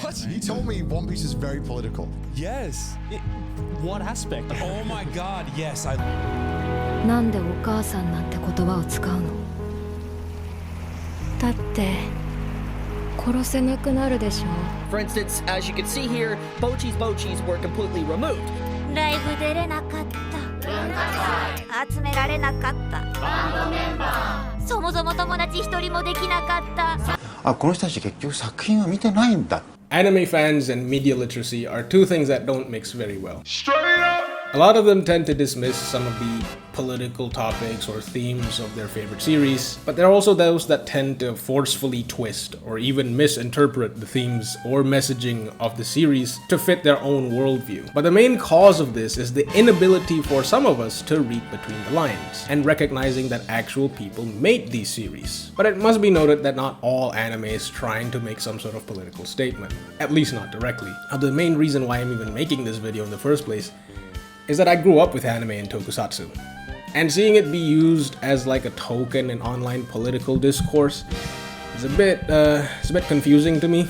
What? You told me One Piece is very political. Yes. What aspect? Oh my god, yes. なんでお母さんなんて言葉を使うの？だって殺せなくなるでしょ。For instance, as you can see here, Bochi's were completely removed. ライブ出れなかった。集められなかった。バンドメンバー。そもそも友達一人もできなかった。あ、この人たち結局作品は見てないんだ。Anime fans and media literacy are two things that don't mix very well. A lot of them tend to dismiss some of the political topics or themes of their favorite series, but there are also those that tend to forcefully twist or even misinterpret the themes or messaging of the series to fit their own worldview. But the main cause of this is the inability for some of us to read between the lines and recognizing that actual people made these series. But it must be noted that not all anime is trying to make some sort of political statement, at least not directly. Now, the main reason why I'm even making this video in the first place is that I grew up with anime and tokusatsu, and seeing it be used as like a token in online political discourse is a bit confusing to me,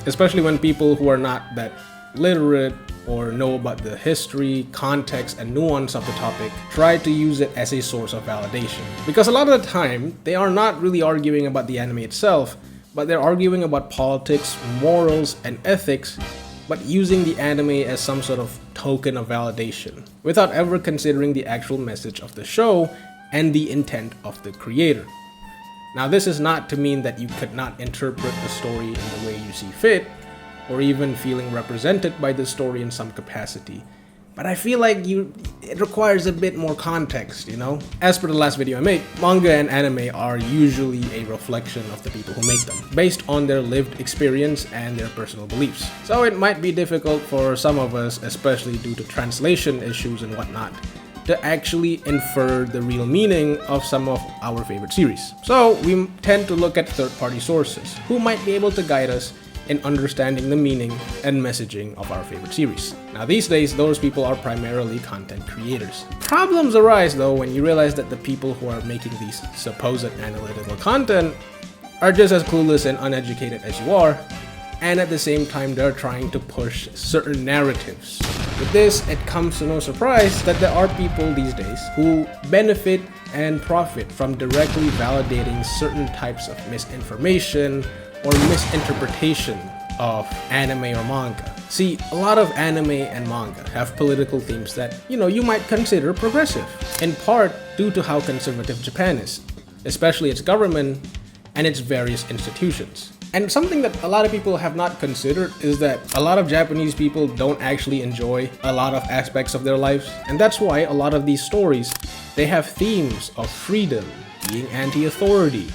especially when people who are not that literate or know about the history, context, and nuance of the topic try to use it as a source of validation. Because a lot of the time, they are not really arguing about the anime itself, but they're arguing about politics, morals, and ethics, but using the anime as some sort of token of validation, without ever considering the actual message of the show and the intent of the creator. Now, this is not to mean that you could not interpret the story in the way you see fit, or even feeling represented by the story in some capacity. But I feel like it requires a bit more context, you know? As per the last video I made, manga and anime are usually a reflection of the people who make them, based on their lived experience and their personal beliefs. So it might be difficult for some of us, especially due to translation issues and whatnot, to actually infer the real meaning of some of our favorite series. So we tend to look at third-party sources, who might be able to guide us in understanding the meaning and messaging of our favorite series. Now, these days, those people are primarily content creators. Problems arise though when you realize that the people who are making these supposed analytical content are just as clueless and uneducated as you are, and at the same time they're trying to push certain narratives. With this, it comes to no surprise that there are people these days who benefit and profit from directly validating certain types of misinformation or misinterpretation of anime or manga. See, a lot of anime and manga have political themes that, you might consider progressive, in part due to how conservative Japan is, especially its government and its various institutions. And something that a lot of people have not considered is that a lot of Japanese people don't actually enjoy a lot of aspects of their lives, and that's why a lot of these stories, they have themes of freedom, being anti-authority,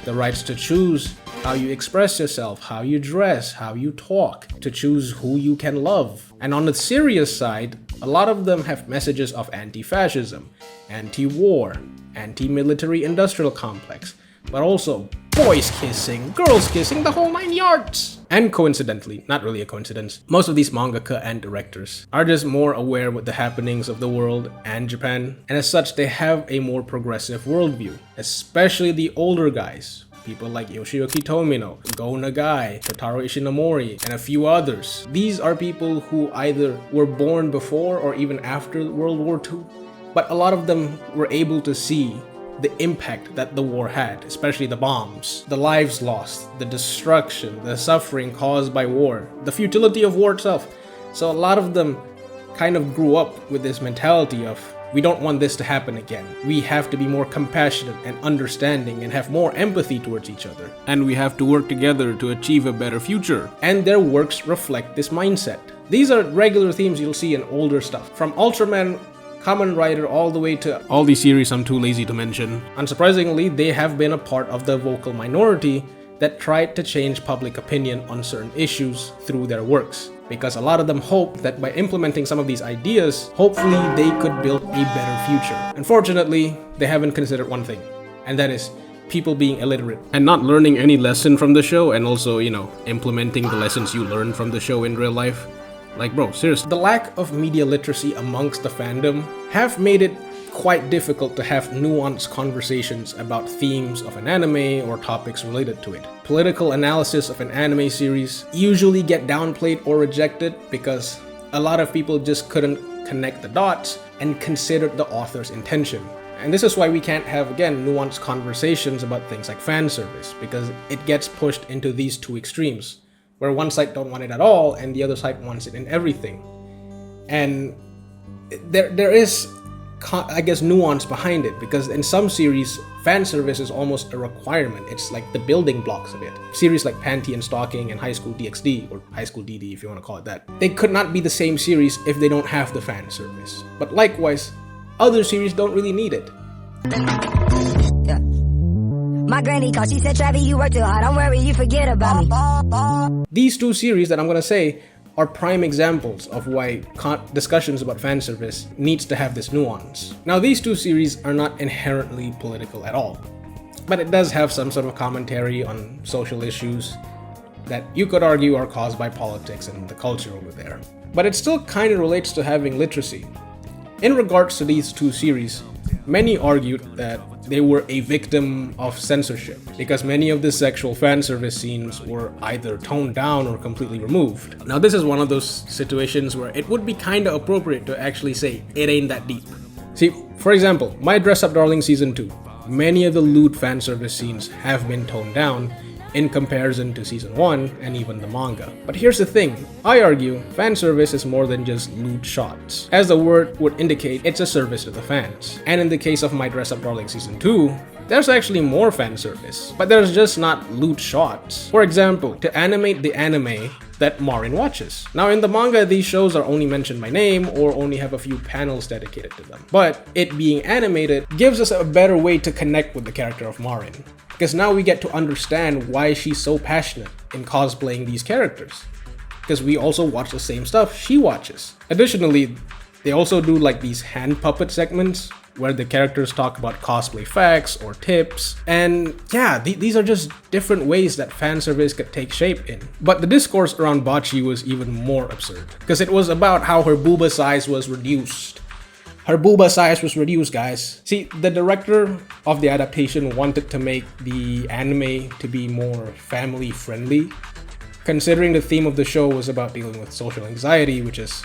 the rights to choose how you express yourself, how you dress, how you talk, to choose who you can love. And on the serious side, a lot of them have messages of anti-fascism, anti-war, anti-military industrial complex, but also boys kissing, girls kissing, the whole 9 yards. And coincidentally, not really a coincidence, most of these mangaka and directors are just more aware with the happenings of the world and Japan, and as such they have a more progressive worldview, especially the older guys. People like Yoshiyuki Tomino, Go Nagai, Totaro Ishinomori, and a few others. These are people who either were born before or even after World War II, but a lot of them were able to see the impact that the war had, especially the bombs, the lives lost, the destruction, the suffering caused by war, the futility of war itself. So a lot of them kind of grew up with this mentality of, we don't want this to happen again. We have to be more compassionate and understanding and have more empathy towards each other. And we have to work together to achieve a better future. And their works reflect this mindset. These are regular themes you'll see in older stuff. From Ultraman, Kamen Rider, all the way to all these series I'm too lazy to mention. Unsurprisingly, they have been a part of the vocal minority that tried to change public opinion on certain issues through their works. Because a lot of them hope that by implementing some of these ideas, hopefully they could build a better future. Unfortunately, they haven't considered one thing, and that is people being illiterate and not learning any lesson from the show, and also, implementing the lessons you learn from the show in real life. Like, bro, seriously, the lack of media literacy amongst the fandom have made it quite difficult to have nuanced conversations about themes of an anime or topics related to it. Political analysis of an anime series usually get downplayed or rejected because a lot of people just couldn't connect the dots and considered the author's intention. And this is why we can't have, again, nuanced conversations about things like fan service, because it gets pushed into these two extremes, where one side don't want it at all and the other side wants it in everything. And there is, I guess, nuance behind it, because in some series, fan service is almost a requirement. It's like the building blocks of it. Series like Panty and Stalking and High School DxD, or High School DD if you want to call it that, they could not be the same series if they don't have the fan service. But likewise, other series don't really need it. Yeah. My granny called, she said, Travis, you work too hard, don't worry, you forget about me. These two series that I'm gonna say are prime examples of why discussions about fan service needs to have this nuance. Now, these two series are not inherently political at all, but it does have some sort of commentary on social issues that you could argue are caused by politics and the culture over there. But it still kind of relates to having literacy. In regards to these two series, many argued that they were a victim of censorship because many of the sexual fan service scenes were either toned down or completely removed. Now, this is one of those situations where it would be kind of appropriate to actually say it ain't that deep. See, for example, My Dress Up Darling Season 2, many of the lewd fan service scenes have been toned down in comparison to Season 1 and even the manga. But here's the thing, I argue fan service is more than just lewd shots. As the word would indicate, it's a service to the fans. And in the case of My Dress Up Darling Season 2, there's actually more fan service, but there's just not lewd shots. For example, to animate the anime that Marin watches. Now, in the manga, these shows are only mentioned by name or only have a few panels dedicated to them. But it being animated gives us a better way to connect with the character of Marin, because now we get to understand why she's so passionate in cosplaying these characters, because we also watch the same stuff she watches. Additionally, they also do like these hand puppet segments where the characters talk about cosplay facts or tips, and yeah, these are just different ways that fan service could take shape in. But the discourse around Bocce was even more absurd, because it was about how her booba size was reduced. Her booba size was reduced, guys. See, the director of the adaptation wanted to make the anime to be more family friendly, considering the theme of the show was about dealing with social anxiety, which is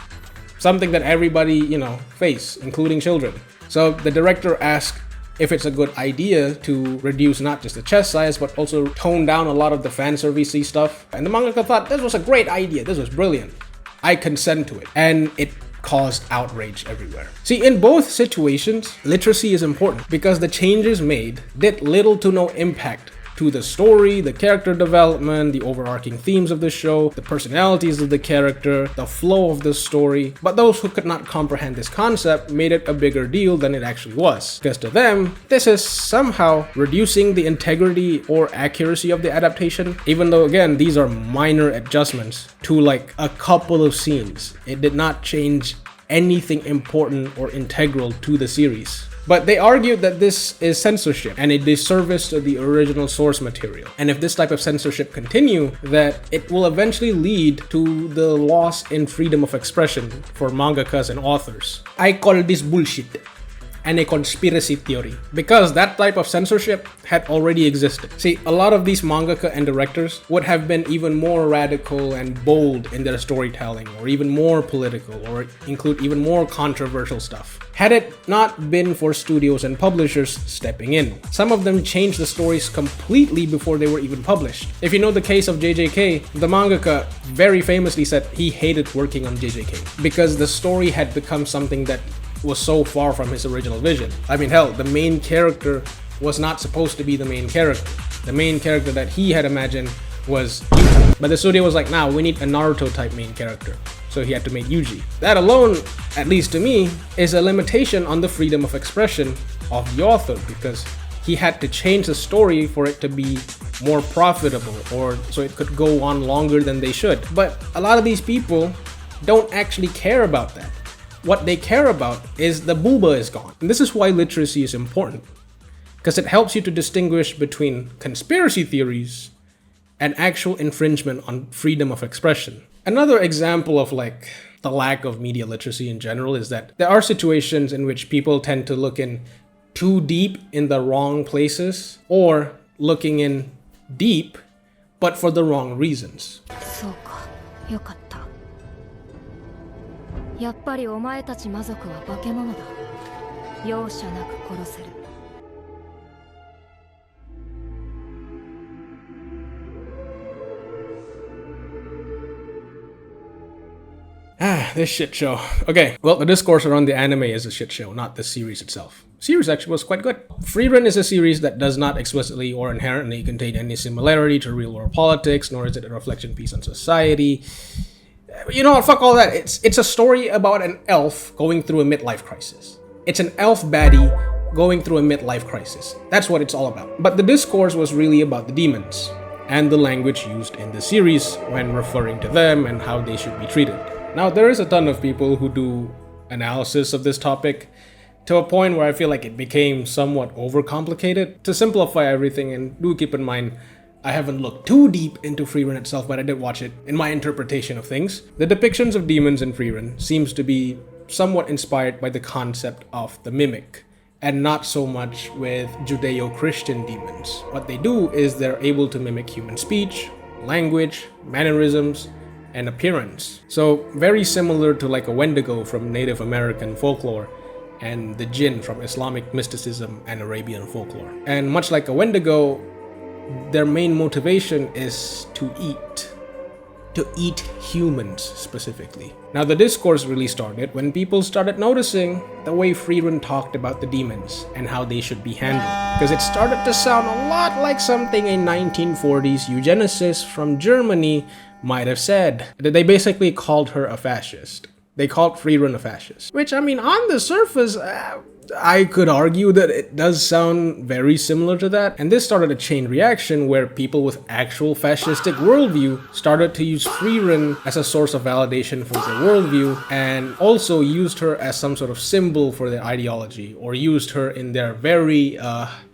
something that everybody, face, including children. So the director asked if it's a good idea to reduce not just the chest size, but also tone down a lot of the fan servicey stuff. And the mangaka thought, this was a great idea, this was brilliant. I consent to it. And it caused outrage everywhere. See, in both situations, literacy is important because the changes made did little to no impact to the story, the character development, the overarching themes of the show, the personalities of the character, the flow of the story. But those who could not comprehend this concept made it a bigger deal than it actually was, because to them, this is somehow reducing the integrity or accuracy of the adaptation, even though, again, these are minor adjustments to like a couple of scenes. It did not change anything important or integral to the series. But they argued that this is censorship and a disservice to the original source material. And if this type of censorship continue, that it will eventually lead to the loss in freedom of expression for mangakas and authors. I call this bullshit and a conspiracy theory, because that type of censorship had already existed. See, a lot of these mangaka and directors would have been even more radical and bold in their storytelling, or even more political, or include even more controversial stuff, had it not been for studios and publishers stepping in. Some of them changed the stories completely before they were even published. If you know the case of JJK, the mangaka very famously said he hated working on JJK because the story had become something that was so far from his original vision. I mean, hell, the main character was not supposed to be the main character. The main character that he had imagined was Yuta. But the studio was like, nah, we need a Naruto type main character. So he had to make Yuji. That alone, at least to me, is a limitation on the freedom of expression of the author, because he had to change the story for it to be more profitable, or so it could go on longer than they should. But a lot of these people don't actually care about that. What they care about is the booba is gone. And this is why literacy is important, because it helps you to distinguish between conspiracy theories and actual infringement on freedom of expression. Another example of like the lack of media literacy in general is that there are situations in which people tend to look in too deep in the wrong places, or looking in deep but for the wrong reasons. そうか、よかった。やっぱりお前たち魔族は化け物だ。容赦なく殺せる。This shit show. Okay, well, the discourse around the anime is a shit show, not the series itself. The series actually was quite good. Frieren is a series that does not explicitly or inherently contain any similarity to real-world politics, nor is it a reflection piece on society. You know what, fuck all that. It's a story about an elf going through a midlife crisis. It's an elf baddie going through a midlife crisis. That's what it's all about. But the discourse was really about the demons, and the language used in the series when referring to them and how they should be treated. Now, there is a ton of people who do analysis of this topic to a point where I feel like it became somewhat overcomplicated. To simplify everything, and do keep in mind, I haven't looked too deep into Frieren itself, but I did watch it in my interpretation of things. The depictions of demons in Frieren seems to be somewhat inspired by the concept of the mimic, and not so much with Judeo-Christian demons. What they do is they're able to mimic human speech, language, mannerisms, and appearance. So very similar to like a Wendigo from Native American folklore and the jinn from Islamic mysticism and Arabian folklore. And much like a Wendigo, their main motivation is to eat humans specifically. Now the discourse really started when people started noticing the way Frieren talked about the demons and how they should be handled, because it started to sound a lot like something a 1940s eugenicist from Germany might have said. They basically called her a fascist. They called Frieren a fascist. Which, I mean, on the surface, I could argue that it does sound very similar to that. And this started a chain reaction where people with actual fascistic worldview started to use Frieren as a source of validation for their worldview, and also used her as some sort of symbol for their ideology, or used her in their very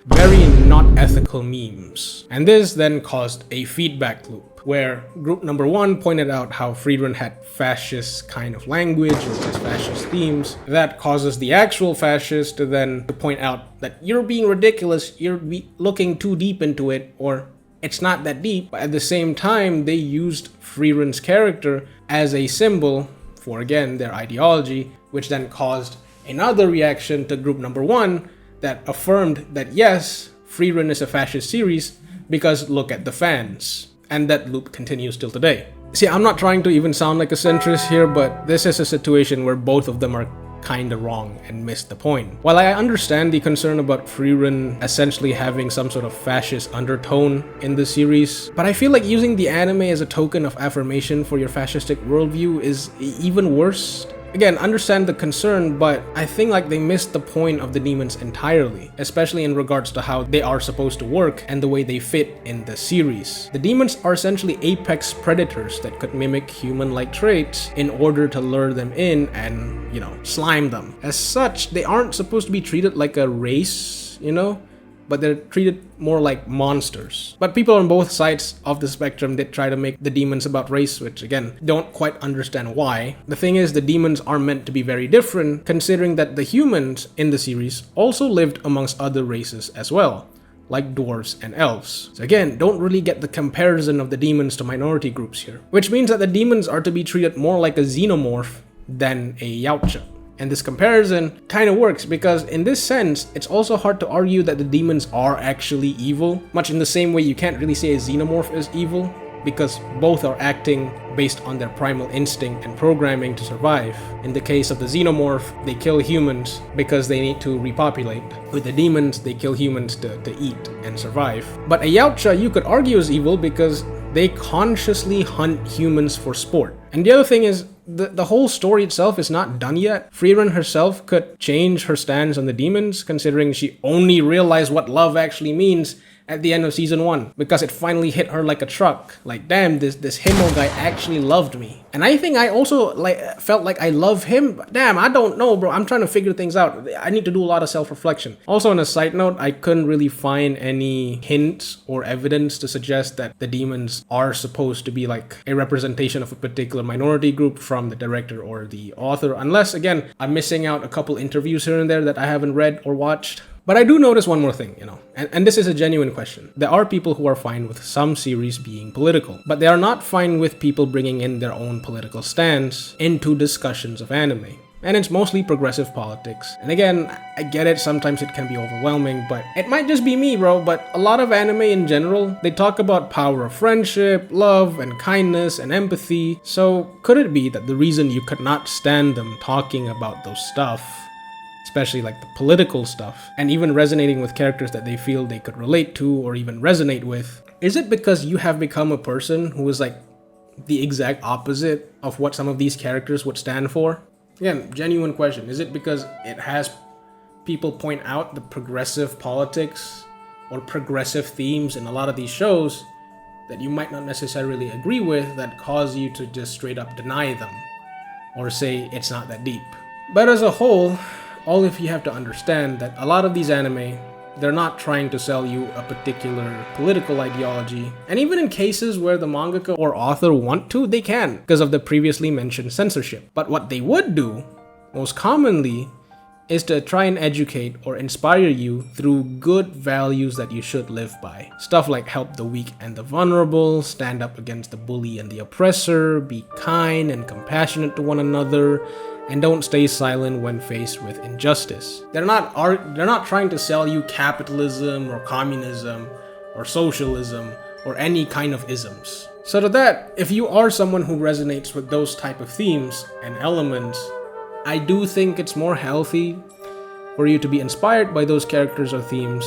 not ethical memes. And this then caused a feedback loop, where group number one pointed out how Frieren had fascist kind of language or just fascist themes. That causes the actual fascists to then point out that you're being ridiculous, you're looking too deep into it, or it's not that deep. But at the same time, they used Frieren's character as a symbol for, again, their ideology, which then caused another reaction to group number one that affirmed that yes, Frieren is a fascist series because look at the fans. And that loop continues till today. See, I'm not trying to even sound like a centrist here, but this is a situation where both of them are kinda wrong and missed the point. While I understand the concern about Frieren essentially having some sort of fascist undertone in the series, but I feel like using the anime as a token of affirmation for your fascistic worldview is even worse. Again, understand the concern, but I think like they missed the point of the demons entirely, especially in regards to how they are supposed to work and the way they fit in the series. The demons are essentially apex predators that could mimic human-like traits in order to lure them in and, you know, slime them. As such, they aren't supposed to be treated like a race, you know? But they're treated more like monsters. But people on both sides of the spectrum did try to make the demons about race, which again, don't quite understand why. The thing is, the demons are meant to be very different, considering that the humans in the series also lived amongst other races as well, like dwarves and elves. So again, don't really get the comparison of the demons to minority groups here. Which means that the demons are to be treated more like a xenomorph than a yautja. And this comparison kind of works because in this sense, it's also hard to argue that the demons are actually evil, much in the same way you can't really say a xenomorph is evil, because both are acting based on their primal instinct and programming to survive. In the case of the xenomorph, they kill humans because they need to repopulate. With the demons, they kill humans to eat and survive. But a yautja, you could argue, is evil because they consciously hunt humans for sport. And the other thing is, the whole story itself is not done yet. Frieren herself could change her stance on the demons, considering she only realized what love actually means at the end of season 1 because it finally hit her like a truck. Like, damn, this Himmel guy actually loved me. And I think I also felt like I love him. But damn, I don't know, bro. I'm trying to figure things out. I need to do a lot of self-reflection. Also, on a side note, I couldn't really find any hints or evidence to suggest that the demons are supposed to be like a representation of a particular minority group from the director or the author, unless, again, I'm missing out a couple interviews here and there that I haven't read or watched. But I do notice one more thing, and this is a genuine question. There are people who are fine with some series being political, but they are not fine with people bringing in their own political stance into discussions of anime. And it's mostly progressive politics. And again, I get it, sometimes it can be overwhelming, but it might just be me, bro. But a lot of anime in general, they talk about power of friendship, love, and kindness, and empathy. So could it be that the reason you could not stand them talking about those stuff, especially like the political stuff, and even resonating with characters that they feel they could relate to or even resonate with, is it because you have become a person who is like the exact opposite of what some of these characters would stand for? Again, genuine question. Is it because it has people point out the progressive politics or progressive themes in a lot of these shows that you might not necessarily agree with that cause you to just straight up deny them or say it's not that deep? But as a whole, all of you have to understand that a lot of these anime, they're not trying to sell you a particular political ideology. And even in cases where the mangaka or author want to, they can, because of the previously mentioned censorship. But what they would do, most commonly, is to try and educate or inspire you through good values that you should live by. Stuff like help the weak and the vulnerable, stand up against the bully and the oppressor, be kind and compassionate to one another, and don't stay silent when faced with injustice. They're not trying to sell you capitalism or communism or socialism or any kind of isms. So to that, if you are someone who resonates with those type of themes and elements, I do think it's more healthy for you to be inspired by those characters or themes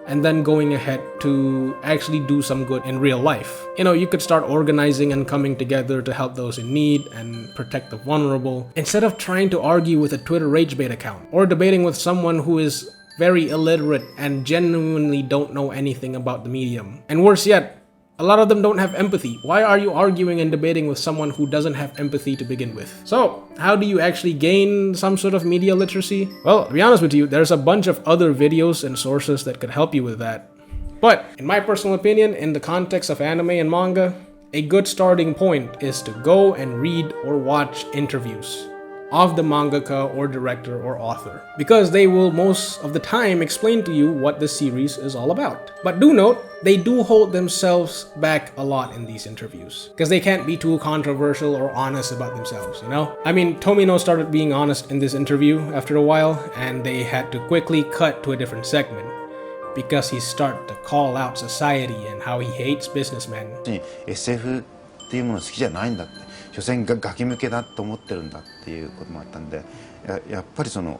and then going ahead to actually do some good in real life. You could start organizing and coming together to help those in need and protect the vulnerable, instead of trying to argue with a Twitter rage bait account or debating with someone who is very illiterate and genuinely don't know anything about the medium. And worse yet, a lot of them don't have empathy. Why are you arguing and debating with someone who doesn't have empathy to begin with? So, how do you actually gain some sort of media literacy? Well, to be honest with you, there's a bunch of other videos and sources that could help you with that. But, in my personal opinion, in the context of anime and manga, a good starting point is to go and read or watch interviews of the mangaka or director or author, because they will most of the time explain to you what the series is all about. But do note, they do hold themselves back a lot in these interviews, because they can't be too controversial or honest about themselves, I mean, Tomino started being honest in this interview after a while, and they had to quickly cut to a different segment, because he started to call out society and how he hates businessmen. SF っていうもの好きじゃないんだって、所詮がガキ向けだと思ってるんだっていうこともあったんで、やっぱり慣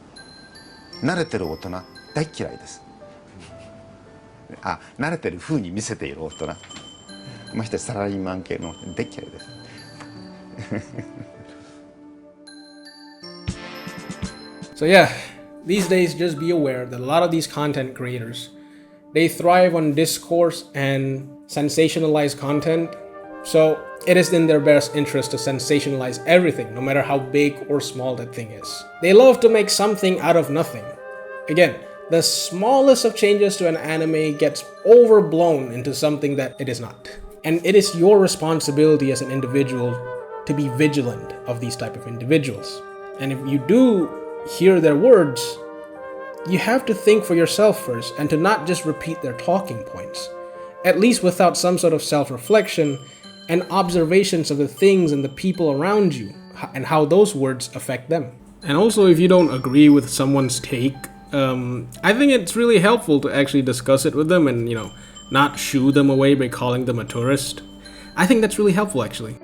れてる大人大嫌いです。慣れてる風に見せている大人、ましてサラリーマン系の大嫌いです。So yeah, these days just be aware that a lot of these content creators, they thrive on discourse and sensationalized content. So it is in their best interest to sensationalize everything, no matter how big or small that thing is. They love to make something out of nothing. Again, the smallest of changes to an anime gets overblown into something that it is not. And it is your responsibility as an individual to be vigilant of these type of individuals. And if you do hear their words, you have to think for yourself first and to not just repeat their talking points, at least without some sort of self-reflection and observations of the things and the people around you and how those words affect them. And also, if you don't agree with someone's take, I think it's really helpful to actually discuss it with them and, not shoo them away by calling them a tourist. I think that's really helpful, actually.